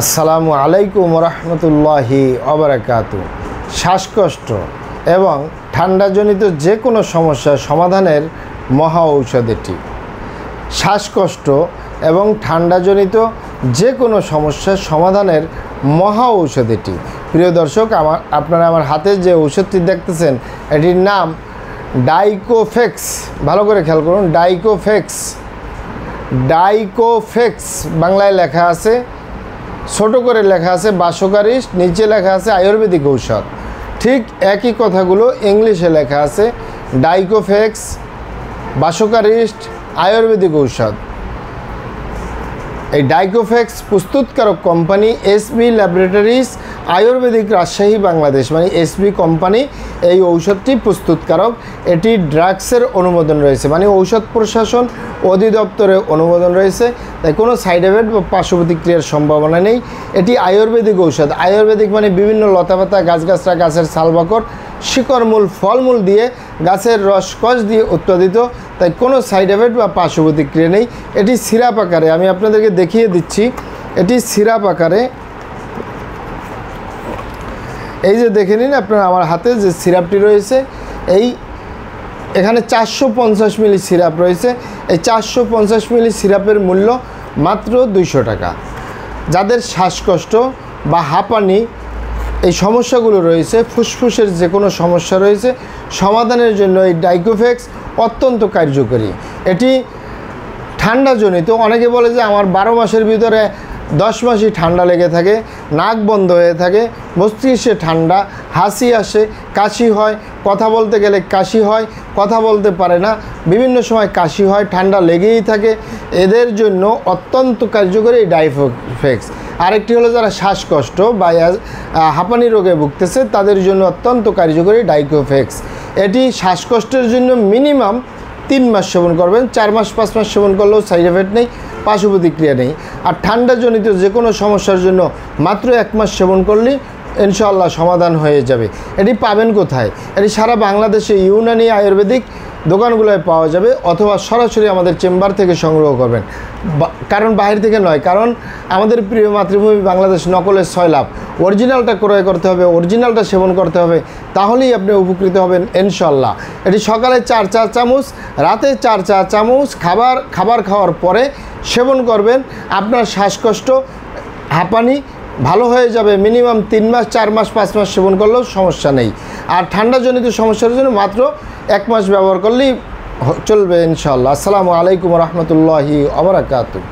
আসসালামু আলাইকুম রহমতুল্লাহি ওবারাকাতু। শ্বাসকষ্ট এবং ঠান্ডাজনিত যে কোনো সমস্যার সমাধানের মহা ঔষধ এটি। শ্বাসকষ্ট এবং ঠান্ডাজনিত যে কোনো সমস্যার সমাধানের মহা ঔষধ এটি। প্রিয় দর্শক, আপনারা আমার হাতে যে ঔষধটি দেখতেছেন এটির নাম ডাইকোফেক্স। ভালো করে খেয়াল করুন, ডাইকোফেক্স বাংলায় লেখা আছে, ছোট করে লেখা আছে বাসকারিস্ট, নিচে লেখা আছে আয়ুর্বেদিক ঔষধ। ঠিক একই কথাগুলো ইংলিশে লেখা আছে ডাইকোফেক্স, বাসকারিস্ট, আয়ুর্বেদিক ঔষধ। এই ডাইকোফেক্স প্রস্তুতকারক company SB laboratories Ayurvedic Rajshahi Bangladesh, মানে এসবি কোম্পানি এই ঔষধটি প্রস্তুতকারক। এটি ড্রাগসের অনুমোদন রয়েছে, মানে ঔষধ প্রশাসন অধিদপ্তরের অনুমোদন রয়েছে, তাই কোনো সাইড এফেক্ট বা পার্শ্ব প্রতিক্রিয়ার সম্ভাবনা নেই। এটি আয়ুর্বেদিক ঔষধ। আয়ুর্বেদিক মানে বিভিন্ন লতাপাতা, গাছগাছরা, গাছের ছালবাকড়, শিকড়মূল, ফলমূল দিয়ে, গাছের রসকস দিয়ে উৎপাদিত, তাই কোনো সাইড এফেক্ট বা পার্শ্ব প্রতিক্রিয়া নেই। এটি সিরাপ আকারে, আমি আপনাদেরকে দেখিয়ে দিচ্ছি। এটি সিরাপ আকারে, এই যে দেখে নিন আপনারা আমার হাতে যে সিরাপটি রয়েছে, এখানে 450 মিলি সিরাপ রয়েছে। এই 450 মিলি সিরাপের মূল্য মাত্র 200 টাকা। যাদের শ্বাসকষ্ট বা হাঁপানি এই সমস্যাগুলো রয়েছে, ফুসফুসের যে কোনো সমস্যা রয়েছে, সমাধানের জন্য এই ডাইকোফেক্স অত্যন্ত কার্যকরী। এটি ঠান্ডাজনিত, অনেকে বলে যে আমার 12 মাসের ভিতরে 10 মাসই ঠান্ডা লেগে থাকে, নাক বন্ধ হয়ে থাকে, মস্তিষ্কে ঠান্ডা, হাসি আসে, কাশি হয়, কথা বলতে গেলে কাশি হয়, কথা বলতে পারে না, বিভিন্ন সময় কাশি হয়, ঠান্ডা লেগেই থাকে। এদের জন্য অত্যন্ত কার্যকরী এই ডাইকোফেক্স। আরেকটি হলো যারা শ্বাসকষ্ট বা হাঁপানি রোগে ভুগতেছে তাদের জন্য অত্যন্ত কার্যকরী ডাইকোফেক্স। এটি শ্বাসকষ্টের জন্য মিনিমাম 3 মাস সেবন করবেন, 4 মাস 5 মাস সেবন করলেও সাইড এফেক্ট নেই, পার্শ্ব প্রতিক্রিয়া নেই। আর ঠান্ডাজনিত যে কোনো সমস্যার জন্য মাত্র 1 মাস সেবন করলেই ইনশাআল্লাহ সমাধান হয়ে যাবে। এটি পাবেন কোথায়? এটি সারা বাংলাদেশে ইউনানি আয়ুর্বেদিক দোকানগুলোয় পাওয়া যাবে, অথবা সরাসরি আমাদের চেম্বার থেকে সংগ্রহ করবেন। কারণ বাইরে থেকে নয়, কারণ আমাদের প্রিয় মাতৃভূমি বাংলাদেশ নকলের সয়লাভ। অরিজিনালটা ক্রয় করতে হবে, অরিজিনালটা সেবন করতে হবে, তাহলেই আপনি উপকৃত হবেন ইনশাআল্লাহ। এটি সকালে 4 চা চামচ, রাতে 4 চা চামচ খাবার খাওয়ার পরে সেবন করবেন। আপনার শ্বাসকষ্ট, হাঁপানি ভালো হয়ে যাবে। মিনিমাম 3 মাস, 4 মাস, 5 মাস সেবন করলেও সমস্যা নেই। আর ঠান্ডাজনিত সমস্যার জন্য মাত্র 1 মাস ব্যবহার করলেই চলবে ইনশাআল্লাহ। আসসালামু আলাইকুম রহমতুল্লাহি ওয়া বারাকাতুহু।